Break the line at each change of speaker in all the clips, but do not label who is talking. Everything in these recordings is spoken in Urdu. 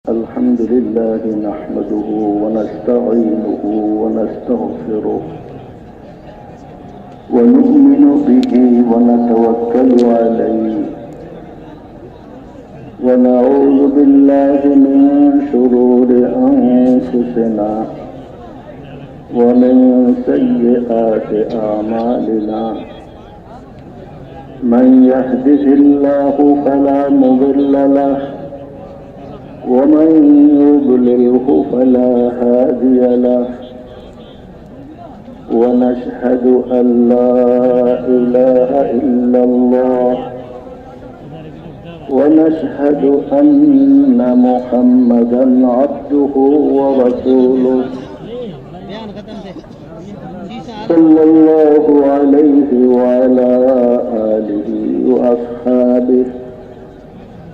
الحمد لله نحمده ونستعينه ونستغفره ونؤمن به ونتوكل عليه ونعوذ بالله من شرور أنفسنا ومن سيئات أعمالنا من يهده الله فلا مضل له ومن يضلله فلا هادي له ونشهد أن لا إله إلا الله ونشهد أن محمدا عبده ورسوله صلى الله عليه وعلى آله وأصحابه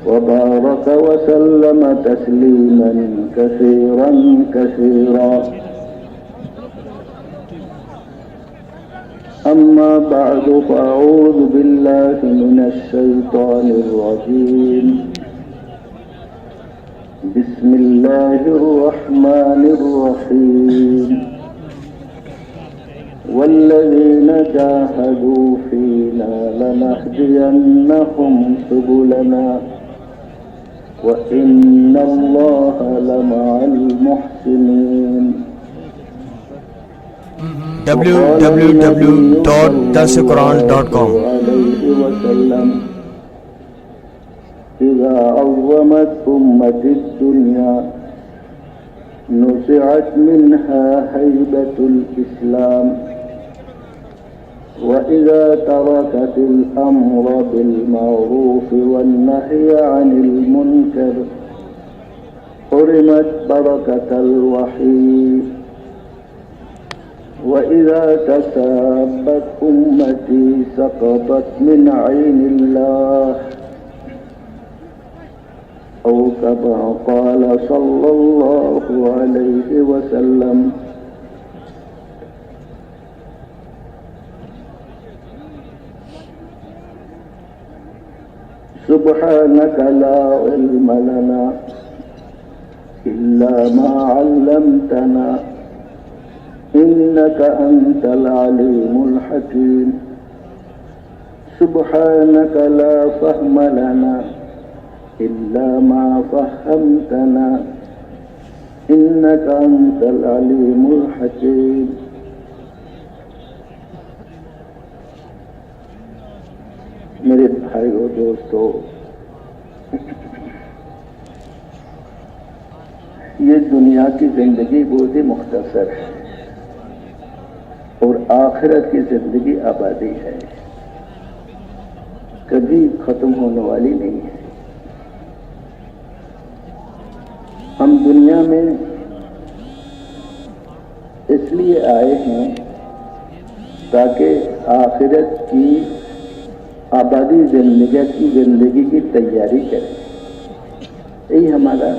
وبارك وسلم تسليما كثيرا كثيرا. أما بعد فأعوذ بالله من الشيطان الرجيم. بسم الله الرحمن الرحيم. والذين جاهدوا فينا لنهدينهم سبلنا وإن الله لمع المحسنين.
www.darsuquran.com.
إذا عظمت أمة الدنيا نزعت منها هيبة الإسلام وإذا تركت الأمر بالمعروف والنهي عن المنكر حرمت بركة الوحي وإذا تسابت أمتي سقطت من عين الله أو كما قال صلى الله عليه وسلم. سبحانك لا علم لنا إلا ما علمتنا إنك أنت العليم الحكيم. سبحانك لا فهم لنا إلا ما فهمتنا إنك أنت العليم الحكيم. میرے بھائیو دوستو، یہ دنیا کی زندگی بہت ہی مختصر ہے اور آخرت کی زندگی آبادی ہے، کبھی ختم ہونے والی نہیں ہے. ہم دنیا میں اس لیے آئے ہیں تاکہ آخرت کی آبادی زندگی کی تیاری کریں. یہی ہمارا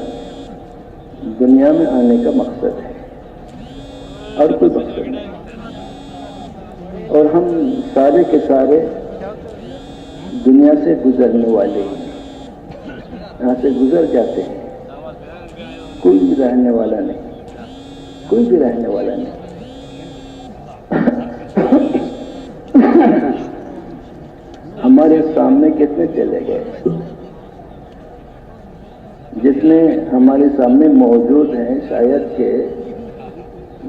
دنیا میں آنے کا مقصد ہے اور کوئی مقصد نہیں. اور ہم سارے کے سارے دنیا سے گزرنے والے ہیں، یہاں سے گزر جاتے ہیں. کوئی بھی رہنے والا نہیں، کوئی بھی رہنے والا نہیں. ہمارے سامنے کتنے چلے گئے، جتنے ہمارے سامنے موجود ہیں شاید کہ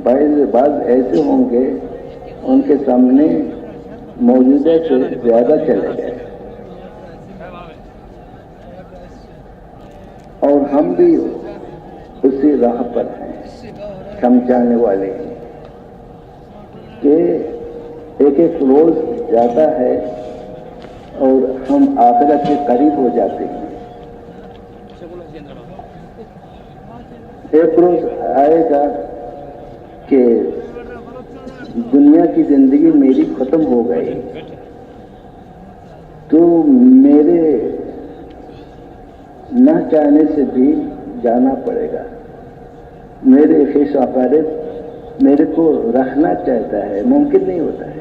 بعض ایسے ہوں گے ان کے سامنے موجودہ سے زیادہ چلے گئے. اور ہم بھی اسی راہ پر ہیں، سمجھانے والے ہیں کہ ایک ایک روز جاتا ہے اور ہم آخرت کے قریب ہو جاتے ہیں. ایک روز آئے گا کہ دنیا کی زندگی میری ختم ہو گئی تو میرے نہ چاہنے سے بھی جانا پڑے گا. میرے خیش اقارب میرے کو رکھنا چاہتا ہے، ممکن نہیں ہوتا ہے.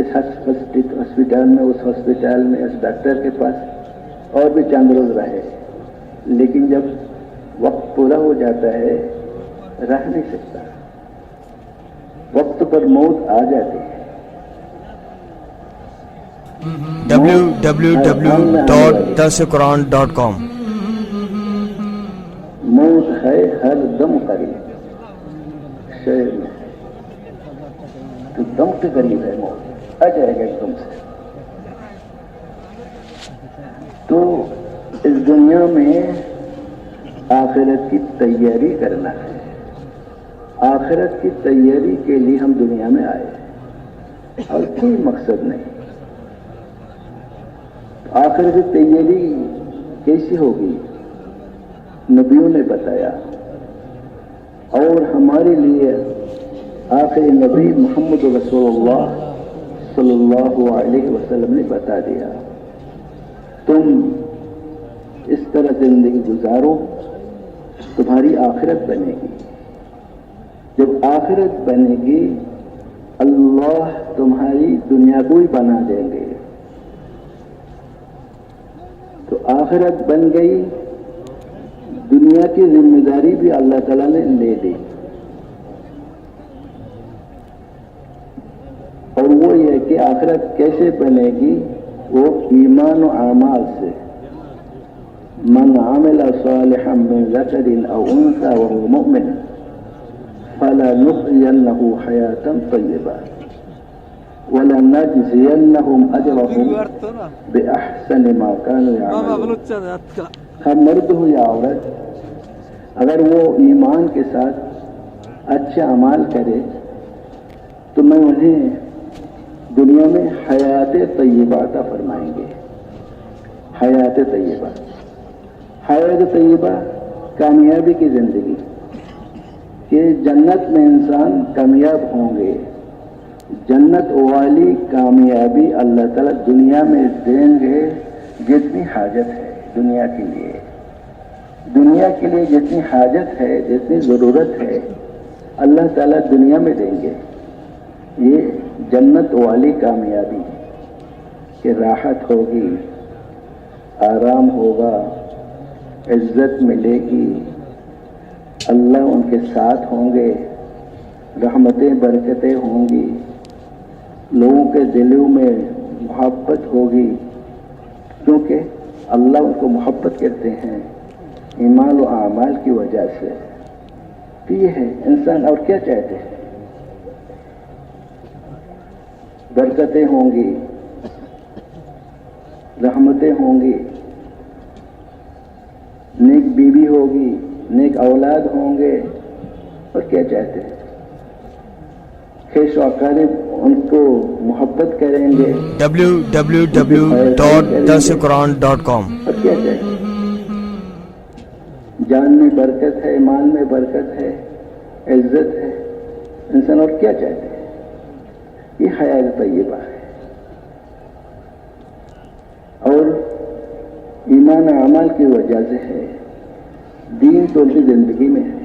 اس ہسپتال میں، اس ہسپتال میں، اس ڈاکٹر کے پاس اور بھی چند روز رہے، لیکن جب وقت پورا ہو جاتا ہے رہ نہیں سکتا، وقت پر موت آ جاتی ہے۔
www.darsuquran.com
موت ہے ہر دم قریب، شہر میں تو دم کے قریب ہے، موت آ جائے گا ایک دم سے۔ تو اس دنیا میں آخرت کی تیاری کرنا ہے، آخرت کی تیاری کے لیے ہم دنیا میں آئے اور کوئی مقصد نہیں۔ آخرت کی تیاری کیسی ہوگی نبیوں نے بتایا، اور ہمارے لیے آخری نبی محمد رسول اللہ صلی اللہ علیہ وسلم نے بتا دیا، تم اس طرح زندگی گزارو تمہاری آخرت بنے گی۔ جب آخرت بنے گی اللہ تمہاری دنیا کو ہی بنا دیں گے۔ تو آخرت بن گئی، دنیا کی ذمہ داری بھی اللہ تعالیٰ نے لے دی، اور وہ یہ کہ آخرت کیسے بنے گی، وہ ایمان و اعمال سے۔ من عمل صالحا من ذکر او انثى وهو مؤمن فلنحيينه حياة طيبة ولنجزينهم اجرهم باحسن ما كانوا يعملون۔ ہر مرد ہو یا عورت، اگر وہ ایمان کے ساتھ اچھے اعمال کرے تو میں انہیں دنیا میں حیات طیبہ عطا فرمائیں گے۔ حیات طیبہ، حیات طیبہ کامیابی کی زندگی، کہ جنت میں انسان کامیاب ہوں گے۔ جنت والی کامیابی اللہ تعالیٰ دنیا میں دیں گے، جتنی حاجت ہے دنیا کے لیے، دنیا کے لیے جتنی حاجت ہے، جتنی ضرورت ہے، اللہ تعالیٰ دنیا میں دیں گے۔ یہ جنت والی کامیابی کہ راحت ہوگی، آرام ہوگا، عزت ملے گی، اللہ ان کے ساتھ ہوں گے، رحمتیں برکتیں ہوں گی، لوگوں کے دلوں میں محبت ہوگی، کیونکہ اللہ ان کو محبت کرتے ہیں ایمان و اعمال کی وجہ سے۔ تو یہ ہے انسان اور کیا چاہتے ہیں؟ برکتیں ہوں گی، رحمتیں ہوں گی، نیک بیوی ہوگی، نیک اولاد ہوں گے، اور کیا چاہتے ہیں؟ خیش و اقارب ان کو محبت کریں گے،
www.darsuquran.com
اور کیا چاہتے ہیں؟ جان میں برکت ہے، مال میں برکت ہے، عزت ہے، انسان اور کیا چاہتے ہیں؟ یہ حیات طیبہ ہے، اور ایمان اعمال کی وجہ سے ہے، دین تو ان کی زندگی میں ہے،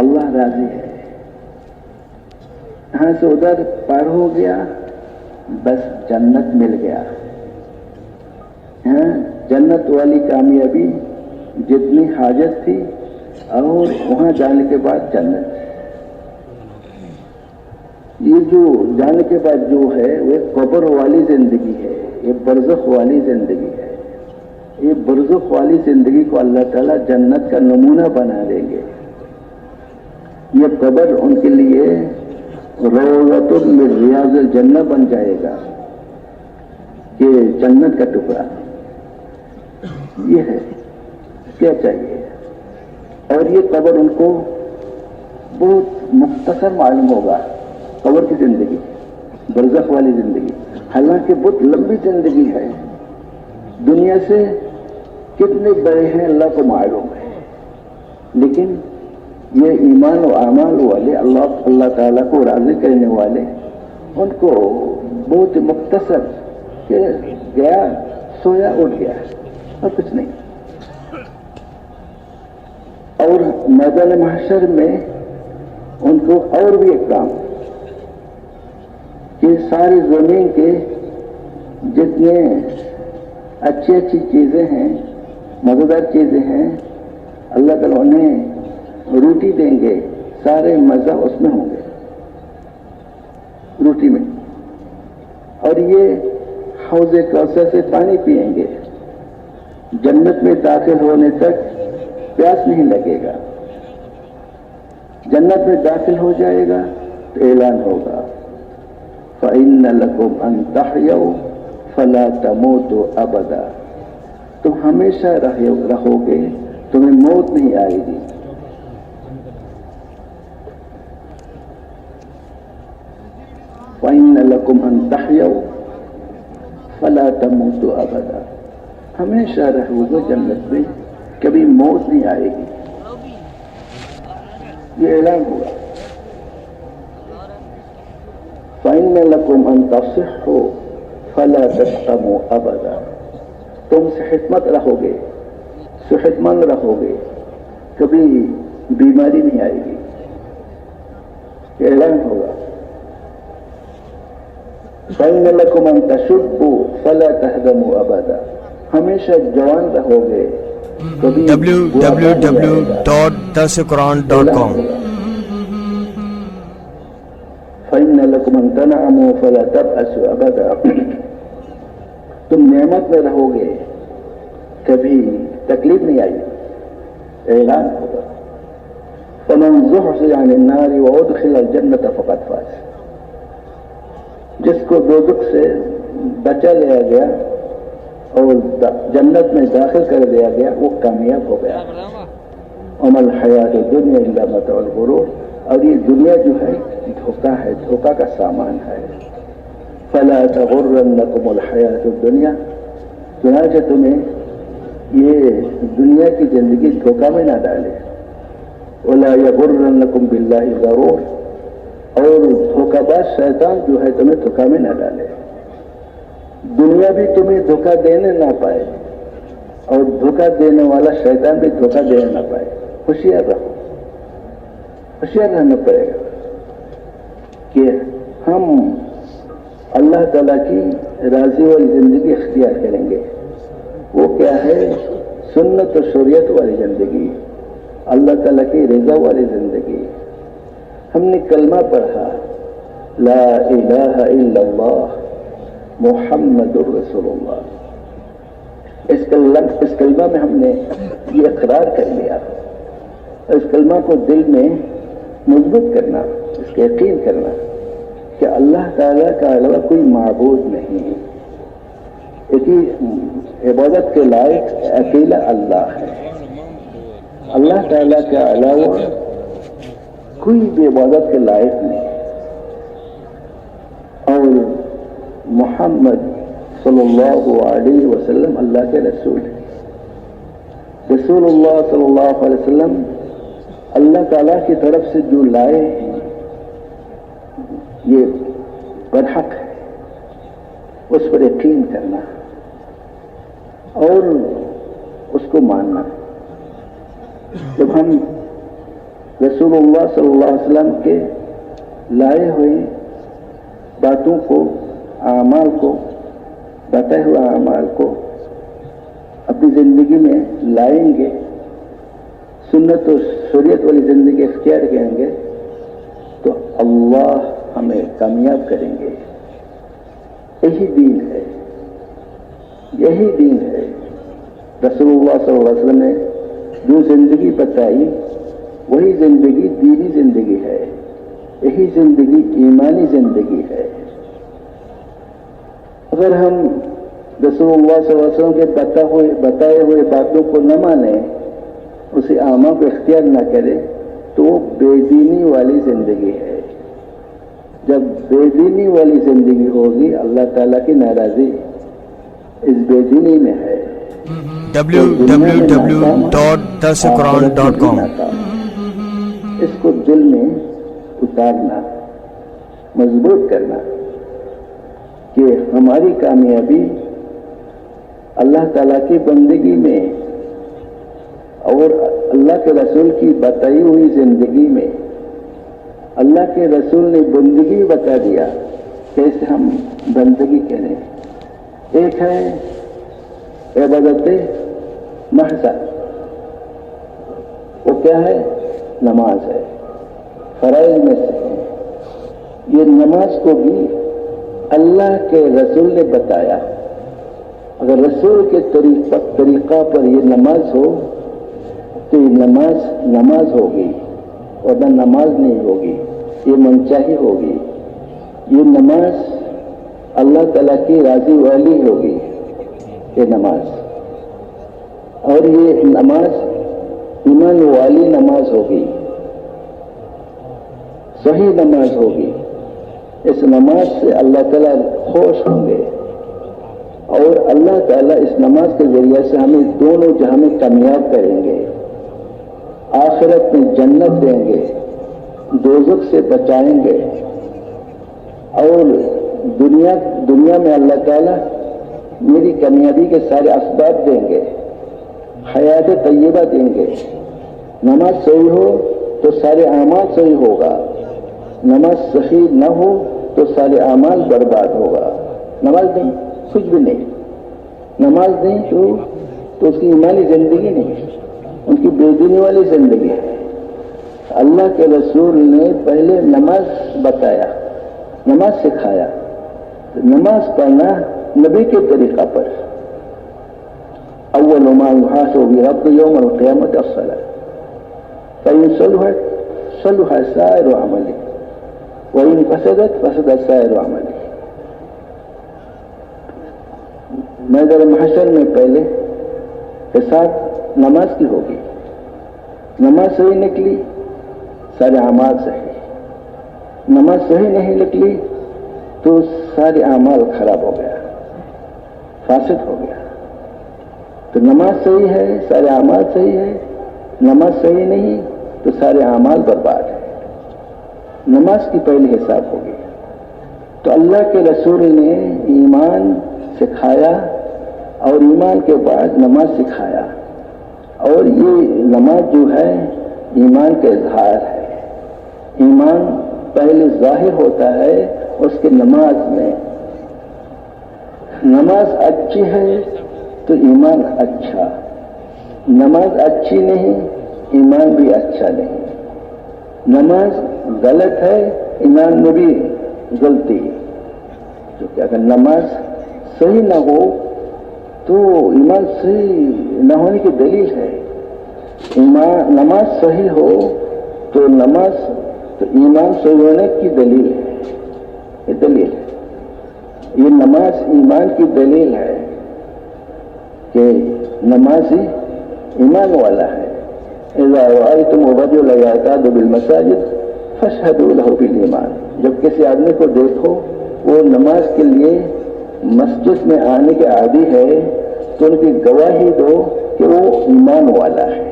اللہ راضی ہے۔ یہاں سے ادھر پار ہو گیا، بس جنت مل گیا۔ ہاں، جنت والی کامیابی جتنی حاجت تھی، اور وہاں جانے کے بعد جنت۔ یہ جو جانے کے بعد جو ہے وہ قبر والی زندگی ہے، یہ برزخ والی زندگی ہے۔ یہ برزخ والی زندگی کو اللہ تعالیٰ جنت کا نمونہ بنا دیں گے۔ یہ قبر ان کے لیے روضۃ من ریاض الجنہ بن جائے گا، کہ جنت کا ٹکڑا۔ یہ ہے، کیا چاہیے؟ اور یہ قبر ان کو بہت مختصر معلوم ہوگا، قبر کی زندگی، برزخ والی زندگی، حالانکہ بہت لمبی زندگی ہے، دنیا سے کتنے بڑے ہیں اللہ کو معلوم ہے، لیکن یہ ایمان و اعمال والے، اللہ تعالیٰ کو راضی کرنے والے، ان کو بہت مختصر کہ گیا، سویا، اٹھ گیا، اور کچھ نہیں۔ اور میدان محشر میں ان کو اور بھی ایک کام، کہ ساری زمین کے جتنے اچھی اچھی چیزیں ہیں، مزیدار چیزیں ہیں، اللہ تعالیٰ انہیں روٹی دیں گے، سارے مزہ اس میں ہوں گے، روٹی میں، اور یہ حوض کوثر سے پانی پئیں گے، جنت میں داخل ہونے تک پیاس نہیں لگے گا۔ جنت میں داخل ہو جائے گا تو اعلان ہوگا فَإِنَّ لَكُمْ أَن تَحْيَوْا فَلَا تَمُوتُوا أَبَدًا، تم ہمیشہ رہو گے، تمہیں موت نہیں آئے گی۔ فَإِنَّ لَكُمْ أَن تَحْيَوْا فَلَا تَمُوتُوا أَبَدًا، ہمیشہ رہو گے جنت میں، کبھی موت نہیں آئے گی، یہ اعلان ہوا۔ فَإِنَّ لَكُمْ أَن تَصِحُّوا فَلَا تَسْقَمُوا أَبَدًا، تم صحت مند رہو گے، صحت مند رہو گے، کبھی بیماری نہیں آئے گی، یہ اعلان ہوگا۔ فَإِنَّ لَكُمْ أَن تَشُبُّوا فَلَا تَهْدَمُوا أَبَدًا، ہمیشہ جوان رہو گے، کبھی بڑھاپا نہیں آئے گا،
www.darsulquran.com۔
فَإِنَّ لَكُمْ أَن تَنْعَمُوا فَلَا تَبْأَسُوا أَبَدًا، تم نعمت میں رہو گے، کبھی تکلیف نہیں آئی، اعلان ہوگا۔ فَمَن زُحْزِحَ عَنِ النَّارِ وَأُدْخِلَ الْجَنَّةَ فَقَدْ فَازَ، جس کو دوزخ سے بچا لیا گیا اور جنت میں داخل کر دیا گیا، وہ کامیاب ہو گیا۔ وَمَا الْحَيَاةُ الدُّنْيَا إِلَّا مَتَاعُ الْغُرُورِ، اور یہ دنیا جو ہے دھوکہ ہے، دھوکہ کا سامان ہے۔ فَلَا تَغُرَّنَّكُمُ الْحَيَاةُ الدُّنْيَا، چنانچہ تمہیں یہ دنیا کی زندگی دھوکہ میں نہ ڈالے۔ وَلَا يَغُرَّنَّكُمْ بِاللَّهِ الْغَرُورُ، اور دھوکہ باز شیطان جو ہے تمہیں دھوکہ میں نہ ڈالے، دنیا بھی تمہیں دھوکہ دینے نہ پائے اور دھوکہ دینے والا شیطان بھی دھوکہ دینے نہ پائے۔ ہوشیار رہو، ہوشیار رہنا پڑے گا کہ ہم اللہ تعالیٰ کی راضی والی زندگی اختیار کریں گے۔ وہ کیا ہے؟ سنت و شریعت والی زندگی، اللہ تعالیٰ کی رضا والی زندگی۔ ہم نے کلمہ پڑھا، لا الہ الا اللہ محمد الرسول اللہ، اس کلمہ میں ہم نے یہ اقرار کر لیا، اس کلمہ کو دل میں مضبوط کرنا، اس کا یقین کرنا کہ اللہ تعالیٰ کا علاوہ کوئی معبود نہیں، عبادت کے لائق اکیلا اللہ ہے، اللہ تعالیٰ کے علاوہ کوئی بھی عبادت کے لائق نہیں، اور محمد صلی اللہ علیہ وسلم اللہ کے رسول ہیں۔ رسول اللہ صلی اللہ علیہ وسلم اللہ تعالیٰ کی طرف سے جو لائے ہیں یہ برحق ہے، اس پر یقین کرنا اور اس کو ماننا۔ جب ہم رسول اللہ صلی اللہ علیہ وسلم کے لائے ہوئے باتوں کو، اعمال کو، بتائے ہوئے اعمال کو اپنی زندگی میں لائیں گے، سنت و شریعت والی زندگی اختیار کریں گے تو اللہ ہمیں کامیاب کریں گے۔ یہی دین ہے، یہی دین ہے۔ رسول اللہ صلی اللہ علیہ وسلم نے جو زندگی بتائی وہی زندگی دینی زندگی ہے، یہی زندگی ایمانی زندگی ہے۔ اگر ہم رسول اللہ صلی اللہ علیہ وسلم کے بتائے ہوئے باتوں کو نہ مانیں، اسے اعمال کو اختیار نہ کرے تو وہ بے دینی والی زندگی ہے۔ جب بے دینی والی زندگی ہوگی اللہ تعالیٰ کی ناراضی اس بے دینی میں ہے۔
www.darsulquran.com۔
اس کو دل میں اتارنا، مضبوط کرنا کہ ہماری کامیابی اللہ تعالیٰ کی بندگی میں اور اللہ کے رسول کی بتائی ہوئی زندگی میں۔ اللہ کے رسول نے بندگی بتا دیا کیسے ہم بندگی کریں۔ ایک ہے عبادت محض، کیا ہے؟ نماز ہے، فرائض میں سے ہے۔ یہ نماز کو بھی اللہ کے رسول نے بتایا۔ اگر رسول کے طریقہ پر یہ نماز ہو تو یہ نماز ہوگی، ورنہ نماز نہیں ہوگی، یہ منچاہی ہوگی۔ یہ نماز اللہ تعالیٰ کی راضی والی ہوگی، یہ نماز، اور یہ نماز ایمان والی نماز ہوگی، صحیح نماز ہوگی۔ اس نماز سے اللہ تعالیٰ خوش ہوں گے، اور اللہ تعالیٰ اس نماز کے ذریعے سے ہمیں دونوں جہاں میں کامیاب کریں گے، آخرت میں جنت دیں گے، دوزخ سے بچائیں گے، اور دنیا میں اللہ تعالیٰ میری کامیابی کے سارے اسباب دیں گے، حیات طیبہ دیں گے۔ نماز صحیح ہو تو سارے اعمال صحیح ہوگا، نماز صحیح نہ ہو تو سارے اعمال برباد ہوگا۔ نماز نہیں، کچھ بھی نہیں، نماز نہیں تو اس کی ایمانی زندگی نہیں، ان کی بے دینی والی زندگی ہے۔ اللہ کے رسول نے پہلے نماز بتایا، نماز سکھایا، نماز پڑھنا نبی کے طریقہ پر۔ اول ما يحاسب به العبد يوم القيامة الصلاة فإن صلح سائر عمله وإن فسد سائر عمله۔ میدان محشر میں پہلے حساب نماز کی ہوگی، نماز صحیح نکلی سارے اعمال صحیح، نماز صحیح نہیں نکلی تو سارے اعمال خراب ہو گیا، فاسد ہو گیا۔ تو نماز صحیح ہے سارے اعمال صحیح ہے، نماز صحیح نہیں تو سارے اعمال برباد ہے۔ نماز کی پہلی حساب ہوگی۔ تو اللہ کے رسول نے ایمان سکھایا اور ایمان کے بعد نماز سکھایا، اور یہ نماز جو ہے ایمان کا اظہار ہے۔ ایمان پہلے ظاہر ہوتا ہے اس کے نماز میں۔ نماز اچھی ہے تو ایمان اچھا، نماز اچھی نہیں ایمان بھی اچھا نہیں۔ نماز غلط ہے ایمان میں بھی غلطی، کیونکہ اگر نماز صحیح نہ ہو تو ایمان صحیح نہ ہونے کی دلیل ہے۔ نماز صحیح ہو تو ایمان صحیح ہونے کی دلیل ہے، یہ دلیل ہے، یہ نماز ایمان کی دلیل ہے کہ نمازی ایمان والا ہے۔ اذا رأيتم الرجل يعتاد بالمساجد فاشهدوا له بالایمان۔ جب کسی آدمی کو دیکھو وہ نماز کے لیے مسجد میں آنے کے عادی ہے تو ان کی گواہی دو کہ وہ ایمان والا ہے۔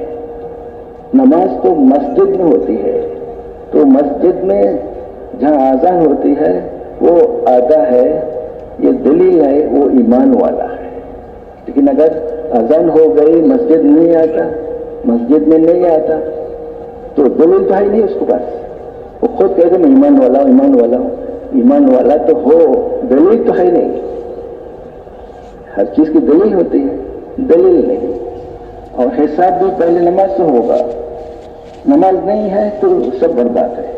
نماز تو مسجد میں ہوتی ہے، تو مسجد میں جہاں اذان ہوتی ہے وہ آتا ہے، یہ دلیل ہے وہ ایمان والا ہے۔ لیکن اگر اذان ہو گئی مسجد نہیں آتا تو دلیل تو ہے نہیں اس کے پاس، وہ خود کہتے میں ایمان والا ہوں، ایمان والا ہوں، ایمان والا تو ہو، دلیل تو ہے نہیں۔ ہر چیز کی دلیل ہوتی ہے، دلیل نہیں۔ اور حساب بھی پہلے نماز سے ہوگا، نماز نہیں ہے تو سب برباد ہے۔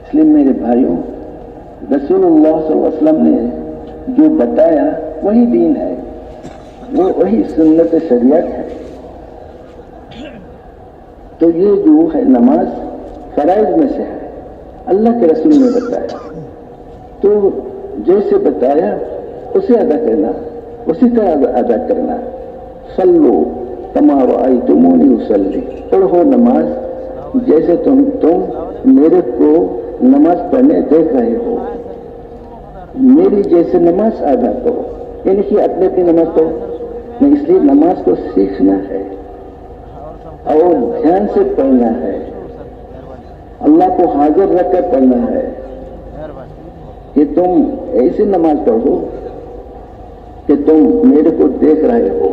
اس لیے میرے بھائیوں، رسول اللہ صلی اللہ علیہ وسلم نے جو بتایا وہی دین ہے، وہی سنت شریعت ہے۔ تو یہ جو ہے نماز فرائض میں سے ہے، اللہ کے رسول نے بتایا، تو جیسے بتایا اسے ادا کرنا، اسی طرح ادا کرنا۔ صلو کما رأیتمونی اصلی، پڑھو نماز جیسے تم میرے کو نماز پڑھنے دیکھ رہے ہو، میری جیسے نماز ادا کرو، یعنی کہ اپنی اپنی نماز پڑھو۔ نہیں، اس لیے نماز کو سیکھنا ہے اور دھیان سے پڑھنا ہے، اللہ کو حاضر رکھ کر پڑھنا ہے کہ تم ایسی نماز پڑھو کہ تم میرے کو دیکھ رہے ہو،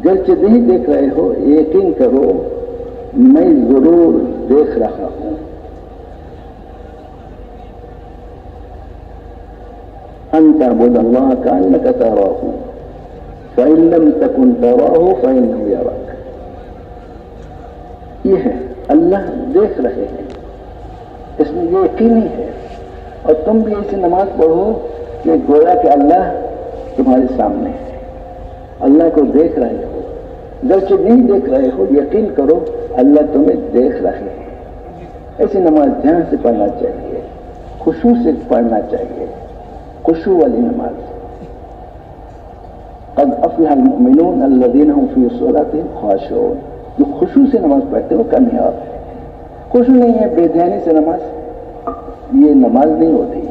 گرچہ نہیں دیکھ رہے ہو یقین کرو میں ضرور دیکھ رہا ہوں۔ ان تعبد اللہ کانک تراہ فإن لم تکن تراہ فإنہ یراک۔ یہ ہے اللہ دیکھ رہے ہیں، اس میں یہ یقینی ہے. اور تم بھی ایسی نماز پڑھو کہ گویا کہ اللہ تمہارے سامنے ہے، اللہ کو دیکھ رہے ہو. گرچہ نہیں دیکھ رہے ہو یقین کرو اللہ تمہیں دیکھ رہے ہیں. ایسی نماز دھیان سے پڑھنا چاہیے، خشوع سے پڑھنا چاہیے، خشوع والی نماز. قد افلح المؤمنون الذين هم في صلاتهم خاشعون. جو خشوع سے نماز پڑھتے ہیں وہ کامیاب ہے. خشوع نہیں ہے بے دھیانی سے نماز، یہ نماز نہیں ہوتی.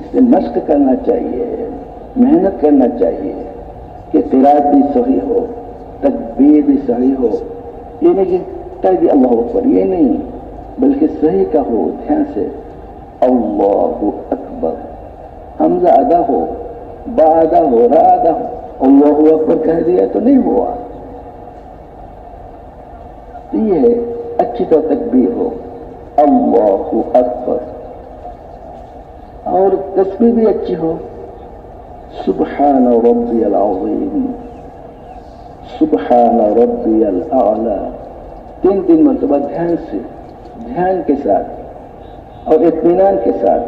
اس لیے مشق کرنا چاہیے، محنت کرنا چاہیے کہ قرات بھی صحیح ہو، تکبیر بھی صحیح ہو. یہ نہیں کہ کہہ دی اللہ اکبر، یہ نہیں، بلکہ صحیح کا ہو، دھیان سے اللہ اکبر، حمزہ ادا ہو، با ادا ہو، را ادا ہو. اللہ اکبر کہہ دیا تو نہیں ہوا. یہ ہے اچھی طرح تکبیر ہو اللہ اکبر، اور تسبیح بھی اچھی ہو سبحان ربی العظیم، سبحان ربی الاعلی. 3 مرتبہ دھیان سے، دھیان کے ساتھ اور اطمینان کے ساتھ،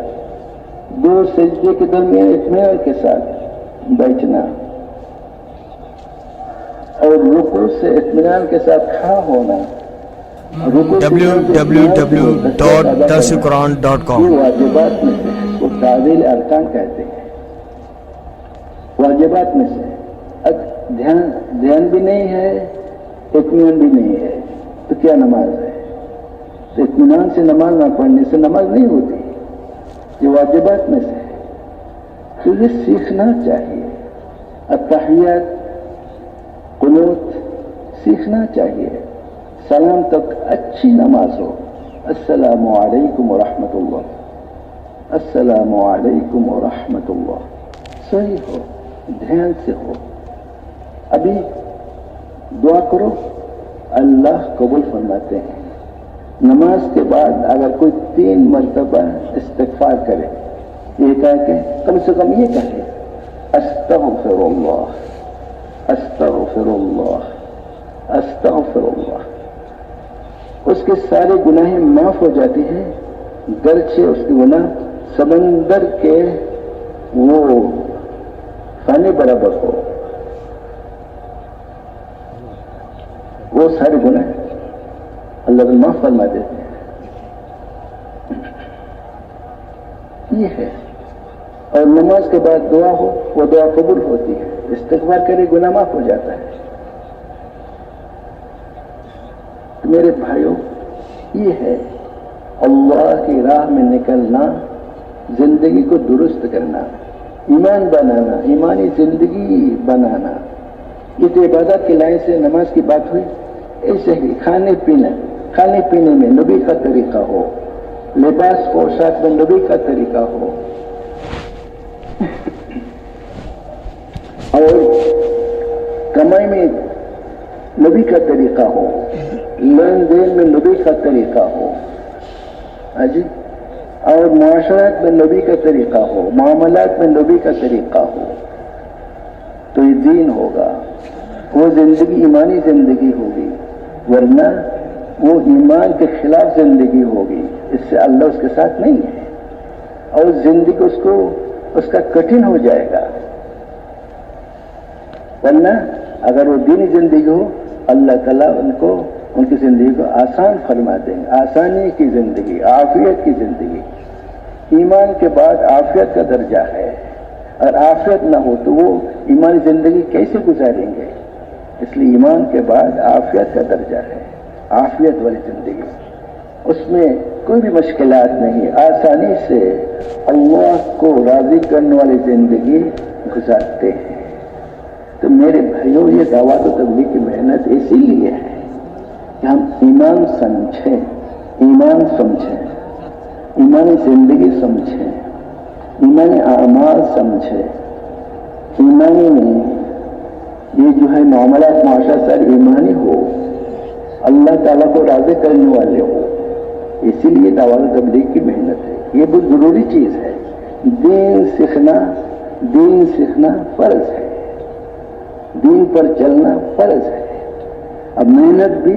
2 سجدے کے درمیان اطمینان کے ساتھ بیٹھنا، اور رکوع سے اطمینان کے ساتھ کھڑا ہونا.
www.darsulquran.com.
یہ واجبات میں سے ہے، وہ تعویل ارکان کہتے ہیں. واجبات میں سے دھیان بھی نہیں ہے، اطمینان بھی نہیں ہے، تو کیا نماز ہے؟ تو اطمینان سے نماز نہ پڑھنے سے نماز نہیں ہوتی. یہ واجبات میں سے ہے، تو یہ سیکھنا چاہیے. التحیات، قنوت سیکھنا چاہیے. سلام تک اچھی نماز ہو، السلام علیکم ورحمۃ اللہ، السلام علیکم ورحمۃ اللہ، صحیح ہو، دھیان سے ہو. ابھی دعا کرو، اللہ قبول فرماتے ہیں. نماز کے بعد اگر کوئی 3 مرتبہ استغفار کرے، یہ کہہ کہ کم سے کم یہ کہے استغفر اللہ، استغفر اللہ، استغفر اللہ. اس کے سارے گناہیں معاف ہو جاتی ہیں، گرچہ اس کے گناہ سمندر کے وہ پانی برابر ہو. وہ سارے گناہ اللہ بھی معاف فرما دیتے ہیں. یہ ہے. اور نماز کے بعد دعا ہو، وہ دعا قبول ہوتی ہے. استغفار کرے گناہ معاف ہو جاتا ہے. میرے بھائیوں، یہ ہے اللہ کی راہ میں نکلنا، زندگی کو درست کرنا، ایمان بنانا، ایمانی زندگی بنانا. یہ تو عبادت کی لائن سے نماز کی بات ہوئی. ایسے ہی کھانے پینے میں نبی کا طریقہ ہو، لباس پوشاک میں نبی کا طریقہ ہو، اور کمائی میں نبی کا طریقہ ہو، لین دین میں نبی کا طریقہ ہو، اور معاشرات میں نبی کا طریقہ ہو، معاملات میں نبی کا طریقہ ہو، تو یہ دین ہوگا. وہ زندگی ایمانی زندگی ہوگی. ورنہ وہ ایمان کے خلاف زندگی ہوگی. اس سے اللہ اس کے ساتھ نہیں ہے، اور زندگی اس کا کٹھن ہو جائے گا. ورنہ اگر وہ دینی زندگی ہو، اللہ تعالیٰ ان کی زندگی کو آسان فرما دیں گے. آسانی کی زندگی، عافیت کی زندگی. ایمان کے بعد عافیت کا درجہ ہے، اور عافیت نہ ہو تو وہ ایمانی زندگی کیسے گزاریں گے؟ اس لیے ایمان کے بعد عافیت کا درجہ ہے، عافیت والی زندگی. اس میں کوئی بھی مشکلات نہیں، آسانی سے اللہ کو راضی کرنے والی زندگی گزارتے ہیں. تو میرے بھائیوں، یہ دعوت و تبلیغ کی محنت اسی لیے ہے کہ ہم ایمان سمجھیں، ایمانی زندگی سمجھیں، ایمانی اعمال سمجھیں، ایمانی میں یہ جو ہے معاملات معاشرہ سر ایمانی ہو، اللہ تعالیٰ کو راضی کرنے والے ہو. اسی لیے دعوت و تبلیغ کی محنت ہے. یہ بہت ضروری چیز ہے. دین سیکھنا فرض ہے، دین پر چلنا فرض ہے. اب محنت بھی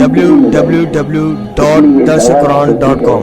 www.darsuquran.com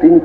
3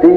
3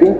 3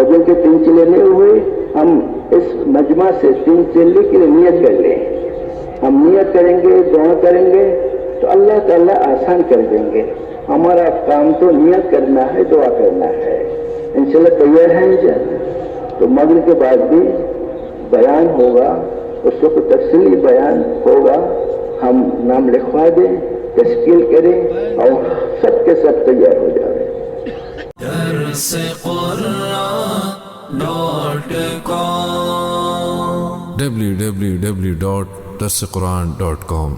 اور جن کے 3 چلے نہیں ہوئے ہم اس مجمع سے 3 چلے کے لیے نیت کر لیں. ہم نیت کریں گے، دعا کریں گے تو اللہ تعالیٰ آسان کر دیں گے. ہمارا کام تو نیت کرنا ہے، دعا کرنا ہے. انشاءاللہ تیار ہیں انشاءاللہ. تو مغرب کے بعد بھی بیان ہوگا، اس کو تفصیلی بیان ہوگا. ہم نام لکھوا دیں، تشکیل کریں اور سب کے سب تیار ہو جائیں.
www.darsequran.com